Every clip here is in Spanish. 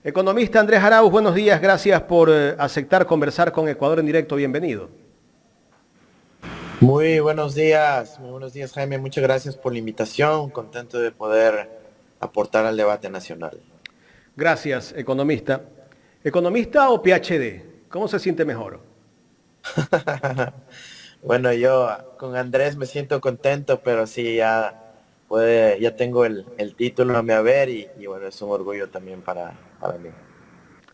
Economista Andrés Arauz, buenos días, gracias por aceptar conversar con Ecuador en directo, bienvenido. Muy buenos días Jaime, muchas gracias por la invitación, contento de poder aportar al debate nacional. Gracias, economista. ¿Economista o PhD? ¿Cómo se siente mejor? Bueno, yo con Andrés me siento contento, pero sí, ya tengo el título a mi haber y bueno, es un orgullo también para mí.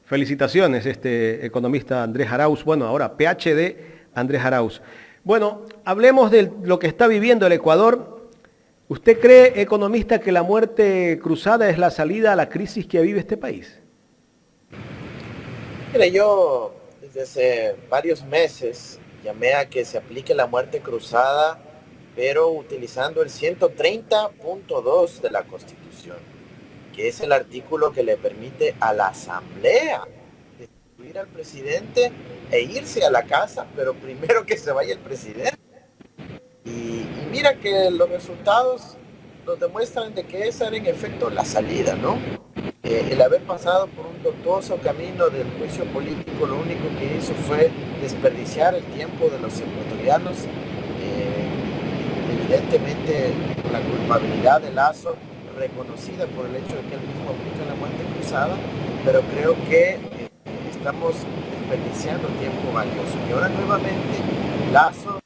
Felicitaciones, economista Andrés Arauz. Bueno, ahora PhD Andrés Arauz. Bueno, hablemos de lo que está viviendo el Ecuador. ¿Usted cree, economista, que la muerte cruzada es la salida a la crisis que vive este país? Mira, yo desde hace varios meses llamé a que se aplique la muerte cruzada, pero utilizando el 130.2 de la Constitución, que es el artículo que le permite a la Asamblea destituir al presidente e irse a la casa, pero primero que se vaya el presidente. Y mira que los resultados nos demuestran de que esa era en efecto la salida, ¿no? El haber pasado por un tortuoso camino del juicio político, lo único que hizo fue desperdiciar el tiempo de los ecuatorianos. Evidentemente, la culpabilidad de Lazo, reconocida por el hecho de que él mismo aplica la muerte cruzada, pero creo que estamos desperdiciando tiempo valioso. Y ahora nuevamente, Lazo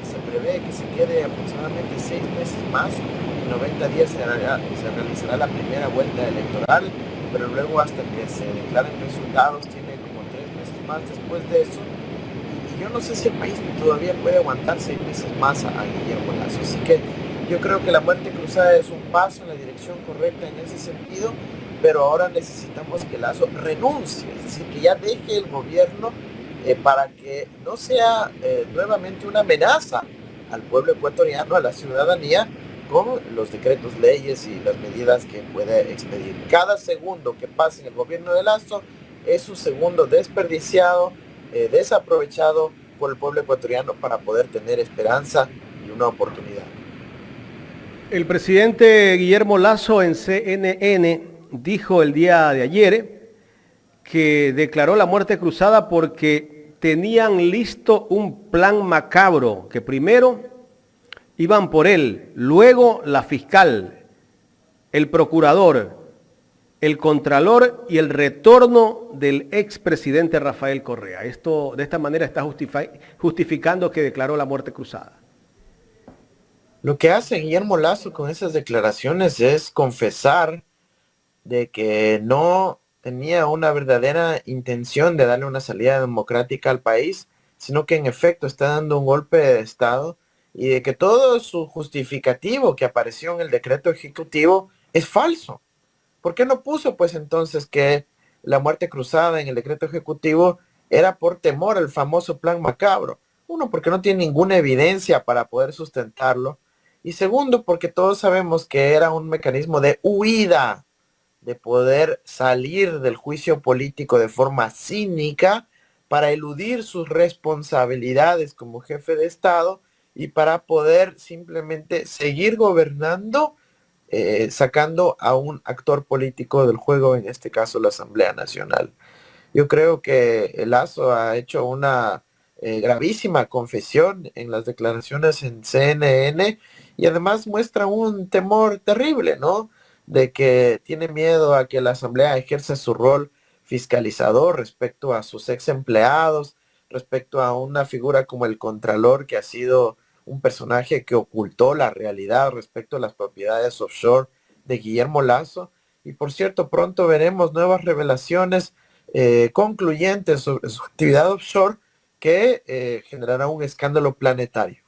se prevé que se quede aproximadamente 6 meses más. En 90 días se realizará la primera vuelta electoral, pero luego hasta que se declaren resultados tiene como 3 meses más después de eso. Y yo no sé si el país todavía puede aguantar 6 meses más a Guillermo Lazo. Así que yo creo que la muerte cruzada es un paso en la dirección correcta en ese sentido, pero ahora necesitamos que Lazo renuncie, es decir, que ya deje el gobierno para que no sea nuevamente una amenaza al pueblo ecuatoriano, a la ciudadanía, con los decretos, leyes y las medidas que puede expedir. Cada segundo que pase en el gobierno de Lazo es un segundo desperdiciado, desaprovechado por el pueblo ecuatoriano para poder tener esperanza y una oportunidad. El presidente Guillermo Lazo en CNN dijo el día de ayer que declaró la muerte cruzada porque tenían listo un plan macabro, que primero iban por él, luego la fiscal, el procurador, el contralor y el retorno del expresidente Rafael Correa. Esto de esta manera está justificando que declaró la muerte cruzada. Lo que hace Guillermo Lazo con esas declaraciones es confesar de que no tenía una verdadera intención de darle una salida democrática al país, sino que en efecto está dando un golpe de Estado y de que todo su justificativo que apareció en el decreto ejecutivo es falso. ¿Por qué no puso pues entonces que la muerte cruzada en el decreto ejecutivo era por temor al famoso plan macabro? Uno, porque no tiene ninguna evidencia para poder sustentarlo. Y segundo, porque todos sabemos que era un mecanismo de huida, de poder salir del juicio político de forma cínica para eludir sus responsabilidades como jefe de Estado y para poder simplemente seguir gobernando, sacando a un actor político del juego, en este caso la Asamblea Nacional. Yo creo que el Lazo ha hecho una gravísima confesión en las declaraciones en CNN y además muestra un temor terrible, ¿no? De que tiene miedo a que la Asamblea ejerza su rol fiscalizador respecto a sus ex empleados, respecto a una figura como el Contralor, que ha sido un personaje que ocultó la realidad respecto a las propiedades offshore de Guillermo Lazo. Y por cierto, pronto veremos nuevas revelaciones concluyentes sobre su actividad offshore que generará un escándalo planetario.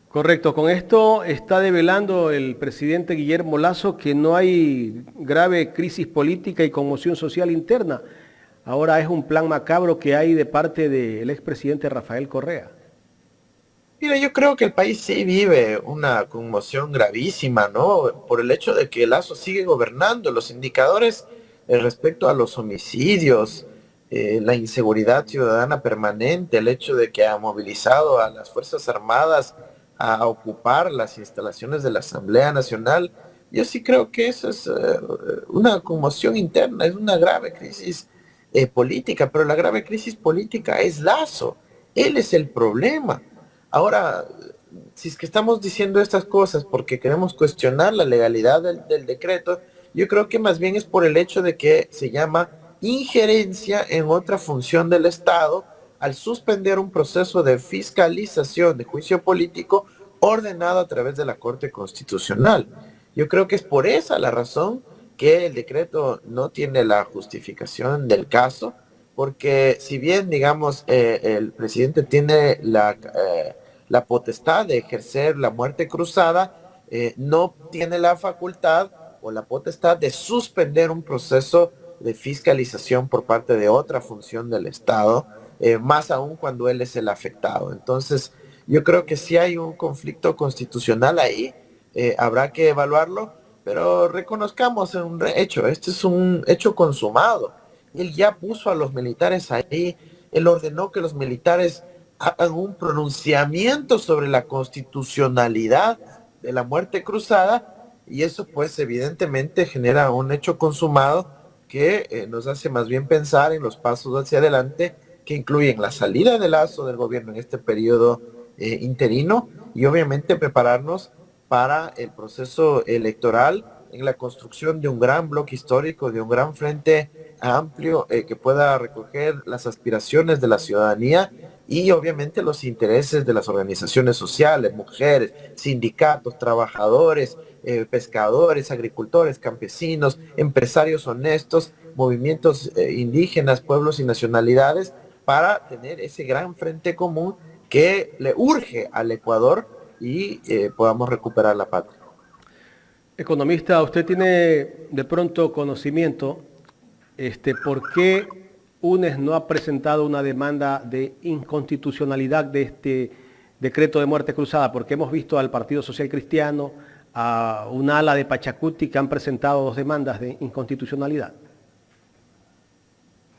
Correcto, con esto está develando el presidente Guillermo Lazo que no hay grave crisis política y conmoción social interna. Ahora es un plan macabro que hay de parte del expresidente Rafael Correa. Mira, yo creo que el país sí vive una conmoción gravísima, ¿no? Por el hecho de que Lazo sigue gobernando. Los indicadores respecto a los homicidios, la inseguridad ciudadana permanente, el hecho de que ha movilizado a las Fuerzas Armadas a ocupar las instalaciones de la Asamblea Nacional, Yo sí creo que eso es una conmoción interna, es una grave crisis política, pero la grave crisis política es Lasso. Él es el problema. Ahora, si es que estamos diciendo estas cosas porque queremos cuestionar la legalidad del decreto, yo creo que más bien es por el hecho de que se llama injerencia en otra función del Estado al suspender un proceso de fiscalización de juicio político ordenado a través de la Corte Constitucional. Yo creo que es por esa la razón que el decreto no tiene la justificación del caso, porque si bien, digamos, el presidente tiene la potestad de ejercer la muerte cruzada, no tiene la facultad o la potestad de suspender un proceso de fiscalización por parte de otra función del Estado, más aún cuando él es el afectado. Entonces, yo creo que sí hay un conflicto constitucional ahí, habrá que evaluarlo, pero reconozcamos un hecho, este es un hecho consumado. Él ya puso a los militares ahí, él ordenó que los militares hagan un pronunciamiento sobre la constitucionalidad de la muerte cruzada, y eso pues evidentemente genera un hecho consumado que nos hace más bien pensar en los pasos hacia adelante que incluyen la salida de Lasso del gobierno en este periodo interino y obviamente prepararnos para el proceso electoral en la construcción de un gran bloque histórico, de un gran frente amplio que pueda recoger las aspiraciones de la ciudadanía y obviamente los intereses de las organizaciones sociales, mujeres, sindicatos, trabajadores, pescadores, agricultores, campesinos, empresarios honestos, movimientos indígenas, pueblos y nacionalidades, para tener ese gran frente común que le urge al Ecuador y podamos recuperar la patria. Economista, usted tiene de pronto conocimiento, ¿por qué UNES no ha presentado una demanda de inconstitucionalidad de este decreto de muerte cruzada? Porque hemos visto al Partido Social Cristiano, a un ala de Pachacuti que han presentado 2 demandas de inconstitucionalidad.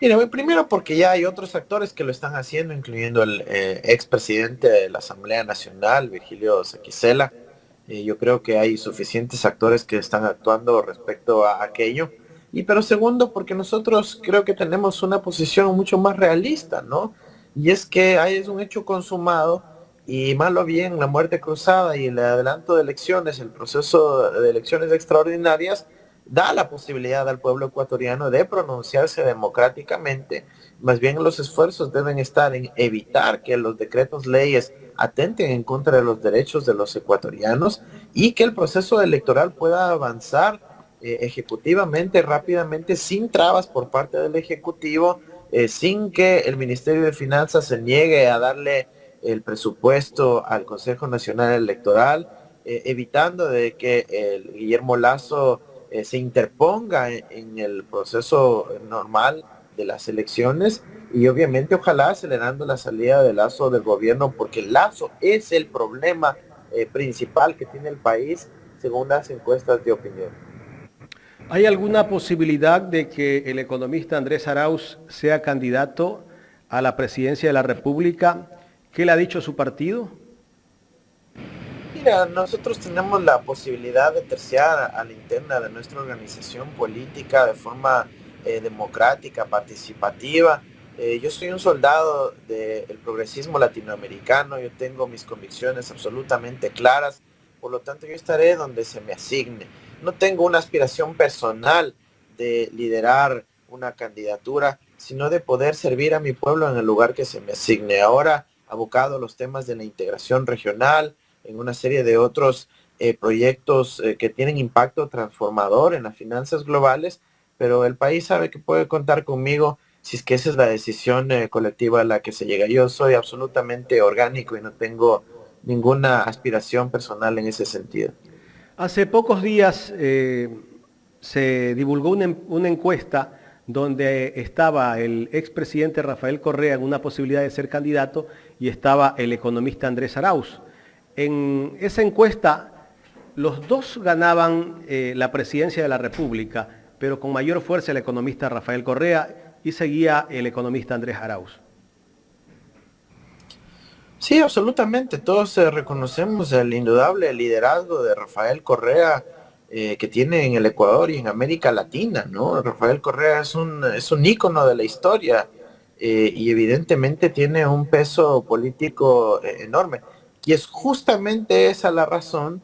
Mira, primero porque ya hay otros actores que lo están haciendo, incluyendo el expresidente de la Asamblea Nacional, Virgilio Saquicela. Yo creo que hay suficientes actores que están actuando respecto a aquello. Y pero segundo, porque nosotros creo que tenemos una posición mucho más realista, ¿no? Y es que ahí es un hecho consumado y malo bien la muerte cruzada y el adelanto de elecciones, el proceso de elecciones extraordinarias, da la posibilidad al pueblo ecuatoriano de pronunciarse democráticamente. Más bien los esfuerzos deben estar en evitar que los decretos leyes atenten en contra de los derechos de los ecuatorianos y que el proceso electoral pueda avanzar ejecutivamente, rápidamente, sin trabas por parte del Ejecutivo, sin que el Ministerio de Finanzas se niegue a darle el presupuesto al Consejo Nacional Electoral, evitando de que el Guillermo Lasso se interponga en el proceso normal de las elecciones y obviamente ojalá acelerando la salida de Lasso del gobierno porque Lasso es el problema principal que tiene el país según las encuestas de opinión. ¿Hay alguna posibilidad de que el economista Andrés Arauz sea candidato a la presidencia de la República? ¿Qué le ha dicho su partido? Mira, nosotros tenemos la posibilidad de terciar a la interna de nuestra organización política de forma democrática, participativa. Yo soy un soldado del progresismo latinoamericano, yo tengo mis convicciones absolutamente claras, por lo tanto yo estaré donde se me asigne. No tengo una aspiración personal de liderar una candidatura, sino de poder servir a mi pueblo en el lugar que se me asigne. Ahora, abocado a los temas de la integración regional, en una serie de otros proyectos que tienen impacto transformador en las finanzas globales, pero el país sabe que puede contar conmigo si es que esa es la decisión colectiva a la que se llega. Yo soy absolutamente orgánico y no tengo ninguna aspiración personal en ese sentido. Hace pocos días se divulgó una encuesta donde estaba el expresidente Rafael Correa en una posibilidad de ser candidato y estaba el economista Andrés Arauz. En esa encuesta, los dos ganaban la presidencia de la República, pero con mayor fuerza el economista Rafael Correa y seguía el economista Andrés Arauz. Sí, absolutamente. Todos reconocemos el indudable liderazgo de Rafael Correa que tiene en el Ecuador y en América Latina, ¿no? Rafael Correa es un ícono de la historia y evidentemente tiene un peso político enorme. Y es justamente esa la razón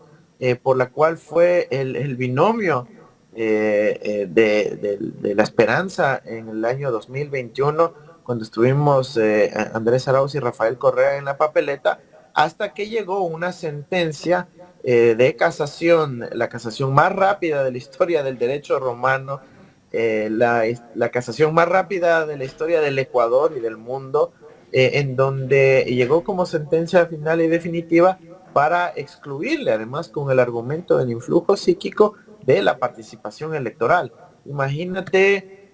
por la cual fue el binomio de la esperanza en el año 2021, cuando estuvimos Andrés Arauz y Rafael Correa en la papeleta, hasta que llegó una sentencia de casación, la casación más rápida de la historia del derecho romano, la casación más rápida de la historia del Ecuador y del mundo, en donde llegó como sentencia final y definitiva para excluirle, además con el argumento del influjo psíquico, de la participación electoral. Imagínate,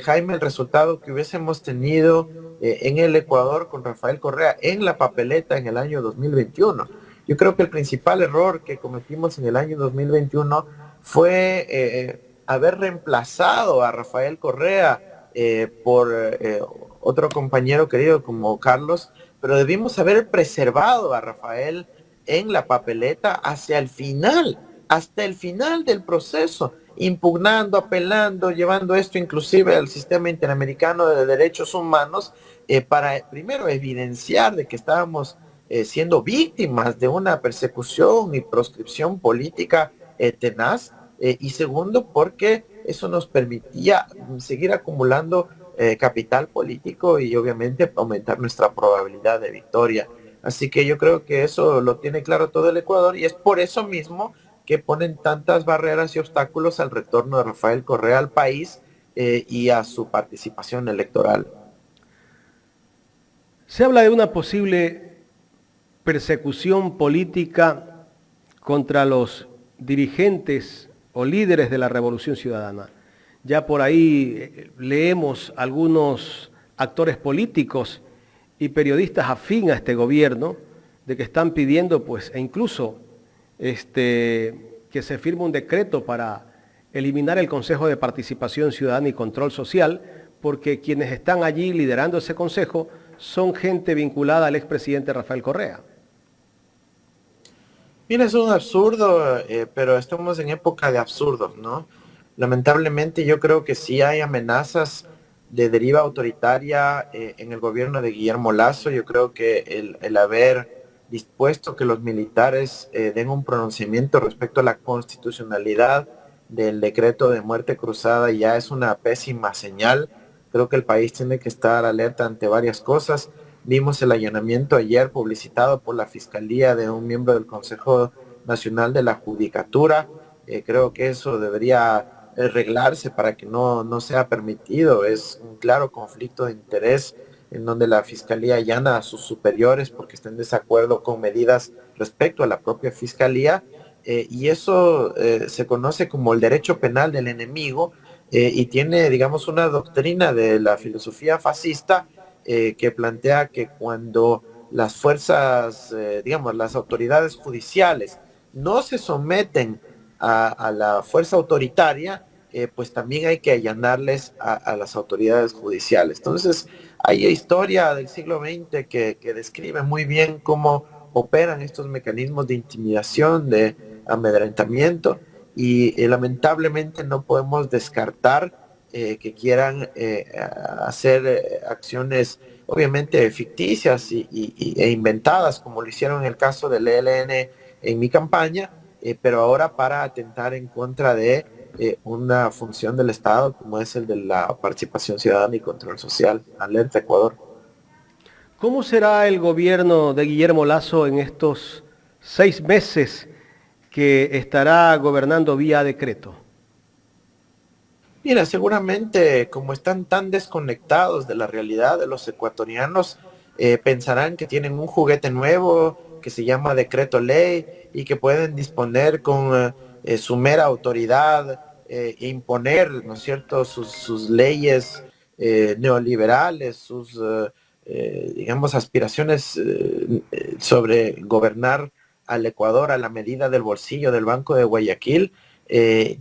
Jaime, el resultado que hubiésemos tenido en el Ecuador con Rafael Correa en la papeleta en el año 2021. Yo creo que el principal error que cometimos en el año 2021 fue haber reemplazado a Rafael Correa por otro compañero querido como Carlos, pero debimos haber preservado a Rafael en la papeleta hacia el final, hasta el final del proceso, impugnando, apelando, llevando esto inclusive al sistema interamericano de derechos humanos para primero evidenciar de que estábamos siendo víctimas de una persecución y proscripción política tenaz, y segundo porque eso nos permitía seguir acumulando capital político y obviamente aumentar nuestra probabilidad de victoria. Así que yo creo que eso lo tiene claro todo el Ecuador y es por eso mismo que ponen tantas barreras y obstáculos al retorno de Rafael Correa al país y a su participación electoral. Se habla de una posible persecución política contra los dirigentes o líderes de la Revolución Ciudadana. Ya por ahí leemos algunos actores políticos y periodistas afín a este gobierno de que están pidiendo, pues, e incluso que se firme un decreto para eliminar el Consejo de Participación Ciudadana y Control Social, porque quienes están allí liderando ese consejo son gente vinculada al expresidente Rafael Correa. Mira, es un absurdo, pero estamos en época de absurdos, ¿no? Lamentablemente yo creo que sí hay amenazas de deriva autoritaria en el gobierno de Guillermo Lasso. Yo creo que el haber dispuesto que los militares den un pronunciamiento respecto a la constitucionalidad del decreto de muerte cruzada ya es una pésima señal. Creo que el país tiene que estar alerta ante varias cosas. Vimos el allanamiento ayer publicitado por la Fiscalía de un miembro del Consejo Nacional de la Judicatura. Creo que eso debería arreglarse para que no sea permitido. Es un claro conflicto de interés en donde la Fiscalía allana a sus superiores porque están en desacuerdo con medidas respecto a la propia Fiscalía. Y eso se conoce como el derecho penal del enemigo y tiene, digamos, una doctrina de la filosofía fascista que plantea que cuando las fuerzas, digamos, las autoridades judiciales no se someten a la fuerza autoritaria, pues también hay que allanarles a las autoridades judiciales. Entonces, hay historia del siglo XX que describe muy bien cómo operan estos mecanismos de intimidación, de amedrentamiento, y lamentablemente no podemos descartar que quieran hacer acciones obviamente ficticias e inventadas, como lo hicieron en el caso del ELN en mi campaña, pero ahora para atentar en contra de una función del Estado como es el de la participación ciudadana y control social. Alerta Ecuador. ¿Cómo será el gobierno de Guillermo Lasso en estos 6 meses que estará gobernando vía decreto? Mira, seguramente como están tan desconectados de la realidad de los ecuatorianos, pensarán que tienen un juguete nuevo que se llama decreto ley y que pueden disponer con su mera autoridad e imponer, ¿no es cierto?, sus leyes neoliberales, sus, digamos, aspiraciones sobre gobernar al Ecuador a la medida del bolsillo del Banco de Guayaquil.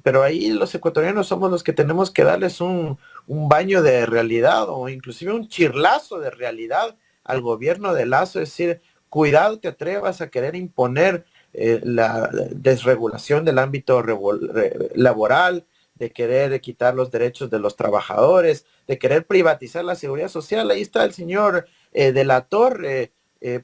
Pero ahí los ecuatorianos somos los que tenemos que darles un baño de realidad o inclusive un chirlazo de realidad al gobierno de Lasso, es decir, cuidado te atrevas a querer imponer la desregulación del ámbito laboral, de querer quitar los derechos de los trabajadores, de querer privatizar la seguridad social. Ahí está el señor de la Torre,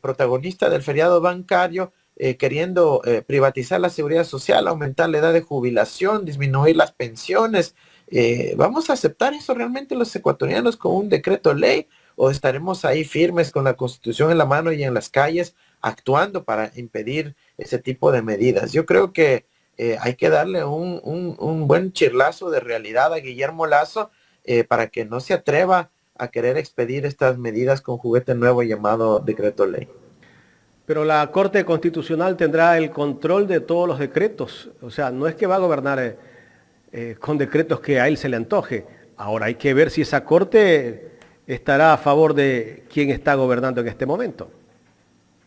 protagonista del feriado bancario, queriendo privatizar la seguridad social, aumentar la edad de jubilación, disminuir las pensiones. ¿Vamos a aceptar eso realmente los ecuatorianos con un decreto ley o estaremos ahí firmes con la Constitución en la mano y en las calles actuando para impedir ese tipo de medidas? Yo creo que hay que darle un buen chirlazo de realidad a Guillermo Lasso para que no se atreva a querer expedir estas medidas con juguete nuevo llamado decreto ley. Pero la Corte Constitucional tendrá el control de todos los decretos. O sea, no es que va a gobernar con decretos que a él se le antoje. Ahora hay que ver si esa Corte estará a favor de quien está gobernando en este momento.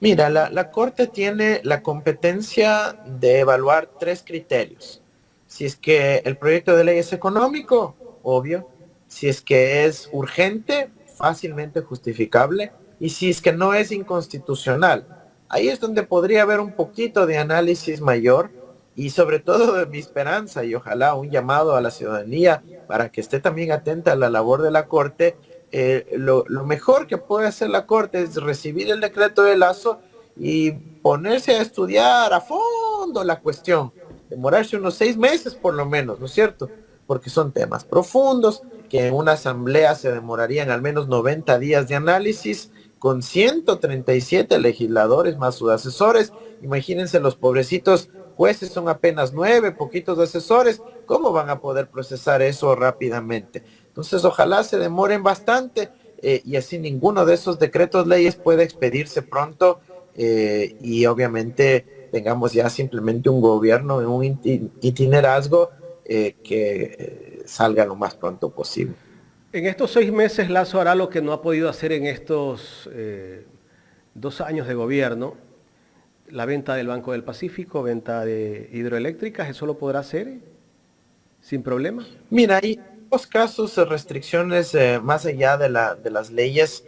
Mira, la Corte tiene la competencia de evaluar 3 criterios. Si es que el proyecto de ley es económico, obvio. Si es que es urgente, fácilmente justificable. Y si es que no es inconstitucional. Ahí es donde podría haber un poquito de análisis mayor y sobre todo de mi esperanza y ojalá un llamado a la ciudadanía para que esté también atenta a la labor de la Corte. Lo mejor que puede hacer la Corte es recibir el decreto de Lasso y ponerse a estudiar a fondo la cuestión, demorarse unos 6 meses por lo menos, ¿no es cierto? Porque son temas profundos, que en una asamblea se demorarían al menos 90 días de análisis, con 137 legisladores más sus asesores. Imagínense, los pobrecitos jueces son apenas 9, poquitos asesores, ¿cómo van a poder procesar eso rápidamente? Entonces, ojalá se demoren bastante y así ninguno de esos decretos leyes pueda expedirse pronto y obviamente tengamos ya simplemente un gobierno en un itinerazgo que salga lo más pronto posible. En estos 6 meses Lasso hará lo que no ha podido hacer en estos 2 años de gobierno. La venta del Banco del Pacífico, venta de hidroeléctricas, ¿eso lo podrá hacer sin problema? Mira, hay 2 casos de restricciones más allá de las leyes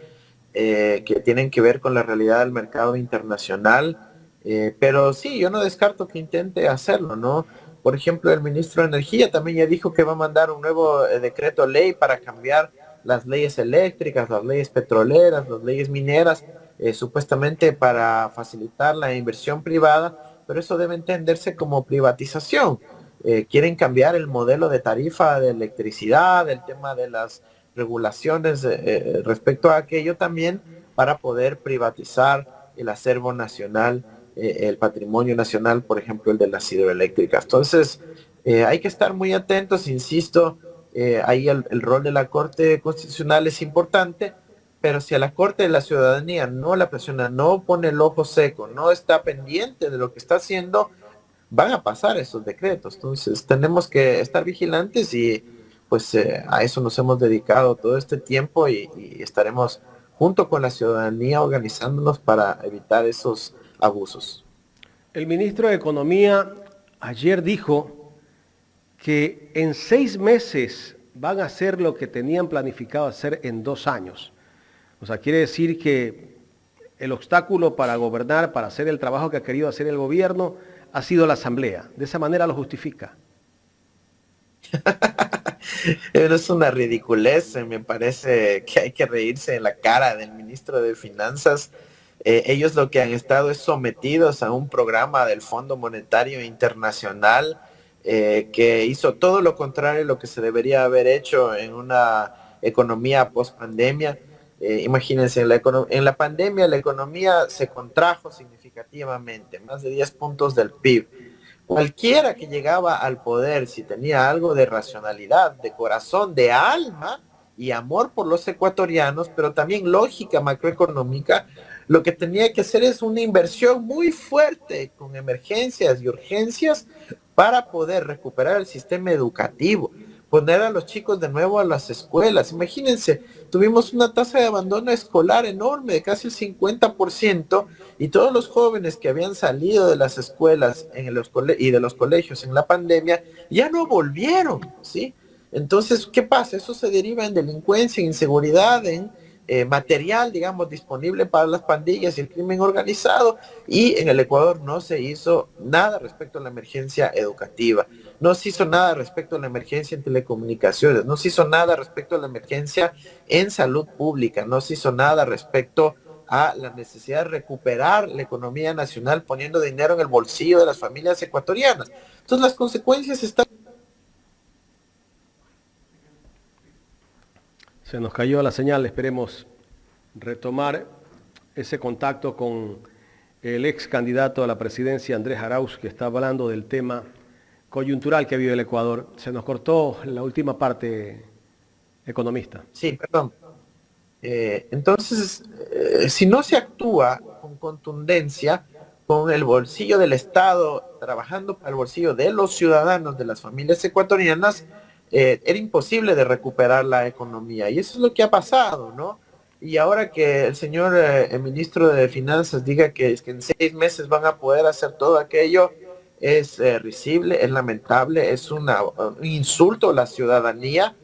que tienen que ver con la realidad del mercado internacional, pero sí, yo no descarto que intente hacerlo, ¿no? Por ejemplo, el ministro de Energía también ya dijo que va a mandar un nuevo decreto ley para cambiar las leyes eléctricas, las leyes petroleras, las leyes mineras, supuestamente para facilitar la inversión privada, pero eso debe entenderse como privatización. Quieren cambiar el modelo de tarifa de electricidad, el tema de las regulaciones respecto a aquello también para poder privatizar el acervo nacional, el patrimonio nacional, por ejemplo, el de las hidroeléctricas. Entonces, hay que estar muy atentos, insisto, ahí el rol de la Corte Constitucional es importante, pero si a la Corte de la Ciudadanía no la presiona, no pone el ojo seco, no está pendiente de lo que está haciendo, van a pasar esos decretos. Entonces, tenemos que estar vigilantes y pues a eso nos hemos dedicado todo este tiempo y estaremos junto con la ciudadanía organizándonos para evitar esos abusos. El ministro de Economía ayer dijo que en 6 meses van a hacer lo que tenían planificado hacer en 2 años. O sea, quiere decir que el obstáculo para gobernar, para hacer el trabajo que ha querido hacer el gobierno, ha sido la Asamblea. De esa manera lo justifica. Es una ridiculez, me parece que hay que reírse en la cara del ministro de Finanzas. Ellos lo que han estado es sometidos a un programa del Fondo Monetario Internacional que hizo todo lo contrario a lo que se debería haber hecho en una economía post pandemia. Imagínense, en la pandemia la economía se contrajo significativamente, más de 10 puntos del PIB. Cualquiera que llegaba al poder, si tenía algo de racionalidad, de corazón, de alma y amor por los ecuatorianos, pero también lógica macroeconómica, lo que tenía que hacer es una inversión muy fuerte con emergencias y urgencias para poder recuperar el sistema educativo, poner a los chicos de nuevo a las escuelas. Imagínense, tuvimos una tasa de abandono escolar enorme de casi el 50% y todos los jóvenes que habían salido de las escuelas y de los colegios en la pandemia ya no volvieron, ¿sí? Entonces, ¿qué pasa? Eso se deriva en delincuencia, inseguridad, en material, digamos, disponible para las pandillas y el crimen organizado, y en el Ecuador no se hizo nada respecto a la emergencia educativa, no se hizo nada respecto a la emergencia en telecomunicaciones, no se hizo nada respecto a la emergencia en salud pública, no se hizo nada respecto a la necesidad de recuperar la economía nacional poniendo dinero en el bolsillo de las familias ecuatorianas. Entonces las consecuencias están... Se nos cayó la señal, esperemos retomar ese contacto con el ex candidato a la presidencia, Andrés Arauz, que está hablando del tema coyuntural que vive el Ecuador. Se nos cortó la última parte, economista. Sí, perdón. Entonces, si no se actúa con contundencia, con el bolsillo del Estado, trabajando para el bolsillo de los ciudadanos, de las familias ecuatorianas, era imposible de recuperar la economía. Y eso es lo que ha pasado, ¿no? Y ahora que el señor el ministro de Finanzas diga que, es que en 6 meses van a poder hacer todo aquello, es risible, es lamentable, es un insulto a la ciudadanía.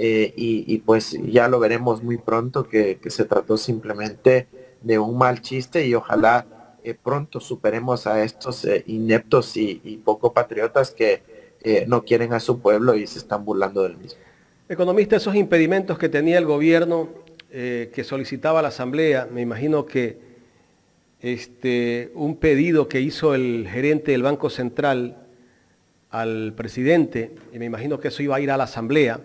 Y pues ya lo veremos muy pronto que se trató simplemente de un mal chiste, y ojalá pronto superemos a estos ineptos y poco patriotas que no quieren a su pueblo y se están burlando del mismo. Economista, esos impedimentos que tenía el gobierno que solicitaba a la Asamblea, me imagino que un pedido que hizo el gerente del Banco Central al presidente, y me imagino que eso iba a ir a la Asamblea,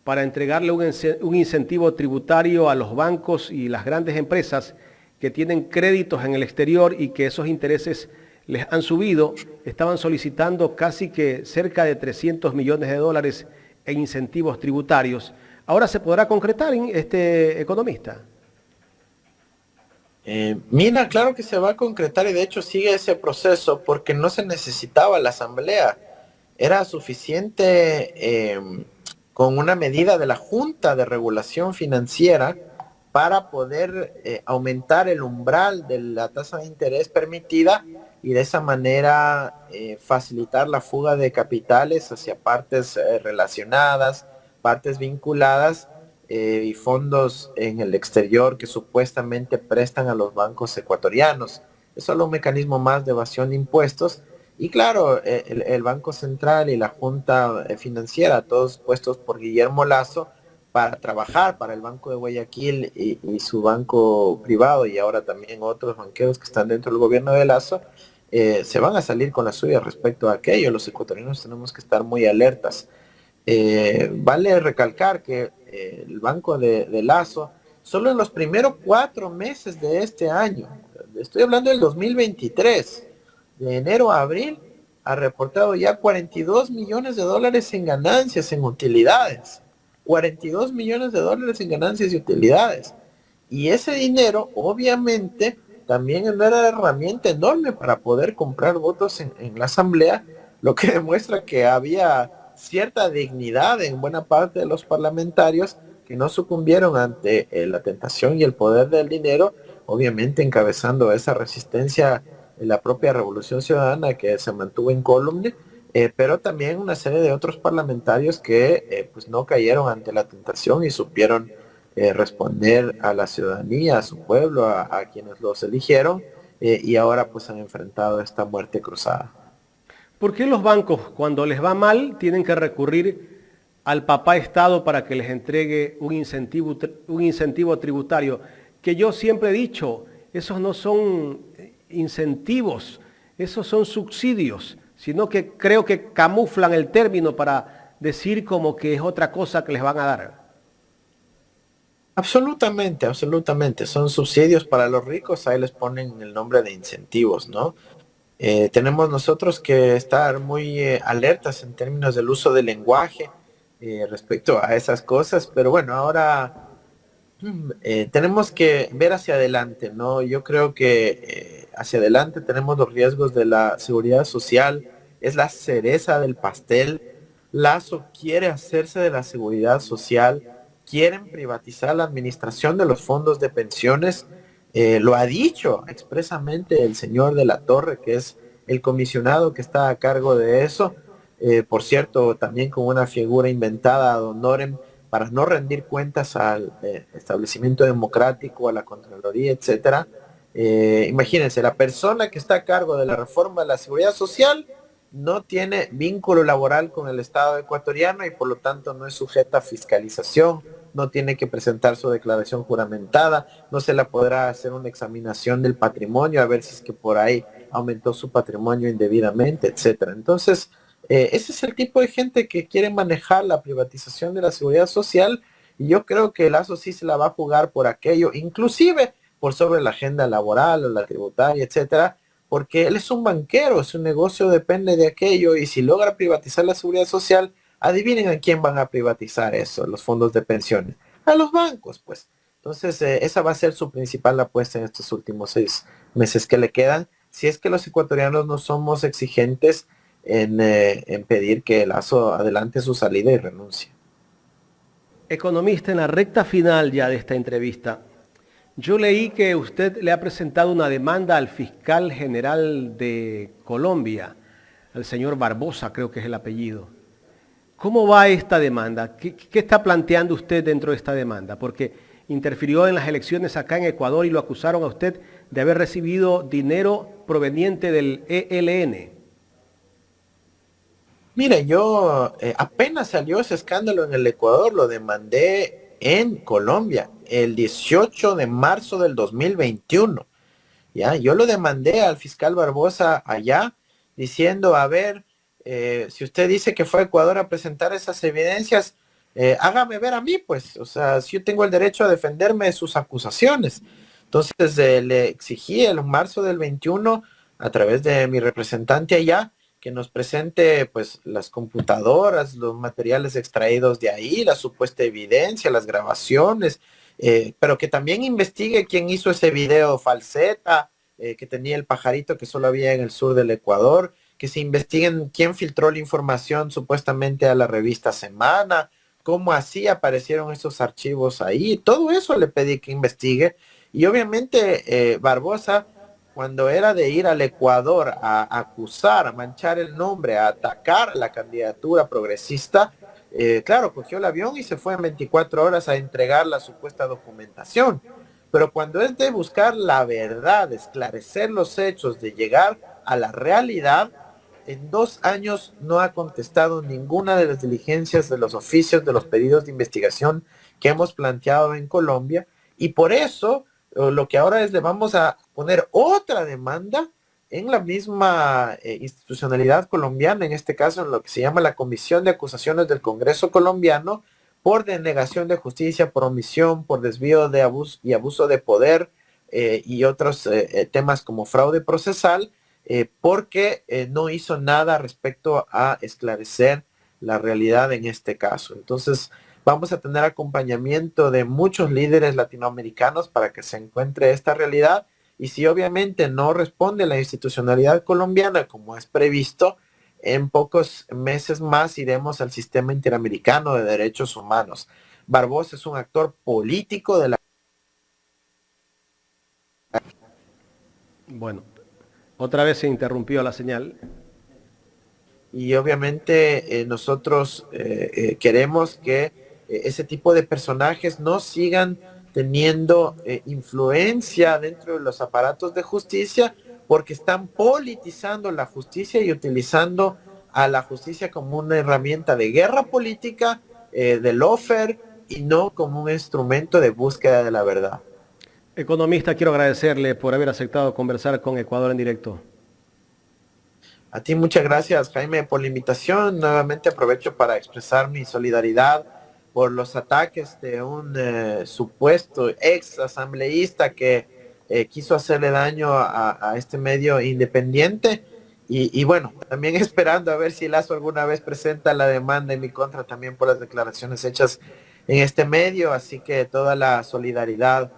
para entregarle un incentivo tributario a los bancos y las grandes empresas que tienen créditos en el exterior y que esos intereses les han subido. Estaban solicitando casi que cerca de 300 millones de dólares en incentivos tributarios. ¿Ahora se podrá concretar, economista? Mira, claro que se va a concretar, y de hecho sigue ese proceso porque no se necesitaba la Asamblea. Era suficiente con una medida de la Junta de Regulación Financiera para poder aumentar el umbral de la tasa de interés permitida, y de esa manera facilitar la fuga de capitales hacia partes relacionadas, partes vinculadas y fondos en el exterior que supuestamente prestan a los bancos ecuatorianos. Es solo un mecanismo más de evasión de impuestos. Y claro, el Banco Central y la Junta Financiera, todos puestos por Guillermo Lasso para trabajar para el Banco de Guayaquil y su banco privado, y ahora también otros banqueros que están dentro del gobierno de Lasso, se van a salir con la suya respecto a aquello. Los ecuatorianos tenemos que estar muy alertas. Vale recalcar que el banco de Lasso, solo en los primeros 4 meses de este año, estoy hablando del 2023, de enero a abril, ha reportado ya 42 millones de dólares en ganancias en utilidades. 42 millones de dólares en ganancias y utilidades. Y ese dinero, obviamente, también era una herramienta enorme para poder comprar votos en la Asamblea, lo que demuestra que había cierta dignidad en buena parte de los parlamentarios que no sucumbieron ante la tentación y el poder del dinero, obviamente encabezando esa resistencia en la propia Revolución Ciudadana que se mantuvo incólume, pero también una serie de otros parlamentarios que pues no cayeron ante la tentación y supieron responder a la ciudadanía, a su pueblo, a quienes los eligieron, y ahora pues han enfrentado esta muerte cruzada. ¿Por qué los bancos, cuando les va mal, tienen que recurrir al papá Estado para que les entregue un incentivo tributario? Que yo siempre he dicho, esos no son incentivos, esos son subsidios, sino que creo que camuflan el término para decir como que es otra cosa que les van a dar. Absolutamente, absolutamente. Son subsidios para los ricos, ahí les ponen el nombre de incentivos, ¿no? Tenemos nosotros que estar muy alertas en términos del uso del lenguaje respecto a esas cosas, pero bueno, ahora tenemos que ver hacia adelante, ¿no? Yo creo que hacia adelante tenemos los riesgos de la seguridad social, es la cereza del pastel. Lasso quiere hacerse de la seguridad social, quieren privatizar la administración de los fondos de pensiones. Lo ha dicho expresamente el señor de la Torre, que es el comisionado que está a cargo de eso. Por cierto, también con una figura inventada ad honorem para no rendir cuentas al establecimiento democrático, a la Contraloría, etcétera. Imagínense, la persona que está a cargo de la reforma de la seguridad social no tiene vínculo laboral con el Estado ecuatoriano y por lo tanto no es sujeta a fiscalización, no tiene que presentar su declaración juramentada, no se le podrá hacer una examinación del patrimonio a ver si es que por ahí aumentó su patrimonio indebidamente, etcétera. Entonces, ese es el tipo de gente que quiere manejar la privatización de la seguridad social y yo creo que Lazo sí se la va a jugar por aquello, inclusive por sobre la agenda laboral o la tributaria, etcétera, porque él es un banquero, su negocio depende de aquello y si logra privatizar la seguridad social, adivinen a quién van a privatizar eso, los fondos de pensiones, a los bancos, pues. Entonces, esa va a ser su principal apuesta en estos últimos 6 meses que le quedan, si es que los ecuatorianos no somos exigentes en pedir que Lazo adelante su salida y renuncie. Economista, en la recta final ya de esta entrevista, yo leí que usted le ha presentado una demanda al fiscal general de Colombia, al señor Barbosa, creo que es el apellido. ¿Cómo va esta demanda? ¿Qué está planteando usted dentro de esta demanda? Porque interfirió en las elecciones acá en Ecuador y lo acusaron a usted de haber recibido dinero proveniente del ELN. Mire, yo apenas salió ese escándalo en el Ecuador, lo demandé en Colombia el 18 de marzo del 2021. ¿Ya? Yo lo demandé al fiscal Barbosa allá diciendo, a ver, si usted dice que fue a Ecuador a presentar esas evidencias, hágame ver a mí, pues, o sea, si yo tengo el derecho a defenderme de sus acusaciones. Entonces le exigí en marzo del 21 a través de mi representante allá que nos presente pues las computadoras, los materiales extraídos de ahí, la supuesta evidencia, las grabaciones, pero que también investigue quién hizo ese video falseta, que tenía el pajarito que solo había en el sur del Ecuador, que se investiguen quién filtró la información supuestamente a la revista Semana, cómo así aparecieron esos archivos ahí, todo eso le pedí que investigue, y obviamente Barbosa, cuando era de ir al Ecuador a acusar, a manchar el nombre, a atacar la candidatura progresista, claro, cogió el avión y se fue en 24 horas a entregar la supuesta documentación. Pero cuando es de buscar la verdad, de esclarecer los hechos, de llegar a la realidad, en 2 años no ha contestado ninguna de las diligencias de los oficios, de los pedidos de investigación que hemos planteado en Colombia. Y por eso lo que ahora es le vamos a poner otra demanda en la misma institucionalidad colombiana, en este caso en lo que se llama la Comisión de Acusaciones del Congreso colombiano, por denegación de justicia, por omisión, por desvío de abuso y abuso de poder y otros temas como fraude procesal, porque no hizo nada respecto a esclarecer la realidad en este caso. Entonces, vamos a tener acompañamiento de muchos líderes latinoamericanos para que se encuentre esta realidad y si obviamente no responde la institucionalidad colombiana como es previsto, en pocos meses más iremos al sistema interamericano de derechos humanos. Barbosa es un actor político de la... Bueno, otra vez se interrumpió la señal. Y obviamente nosotros queremos que ese tipo de personajes no sigan teniendo influencia dentro de los aparatos de justicia porque están politizando la justicia y utilizando a la justicia como una herramienta de guerra política, de lawfare y no como un instrumento de búsqueda de la verdad. Economista, quiero agradecerle por haber aceptado conversar con Ecuador en directo. A ti muchas gracias, Jaime, por la invitación. Nuevamente aprovecho para expresar mi solidaridad por los ataques de un supuesto ex asambleísta que quiso hacerle daño a este medio independiente. Y bueno, también esperando a ver si Lazo alguna vez presenta la demanda en mi contra también por las declaraciones hechas en este medio. Así que toda la solidaridad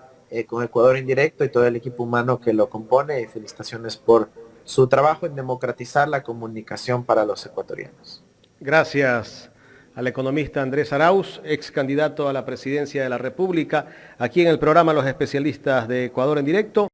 con Ecuador en directo y todo el equipo humano que lo compone. Y felicitaciones por su trabajo en democratizar la comunicación para los ecuatorianos. Gracias al economista Andrés Arauz, ex candidato a la presidencia de la República, aquí en el programa Los Especialistas de Ecuador en Directo.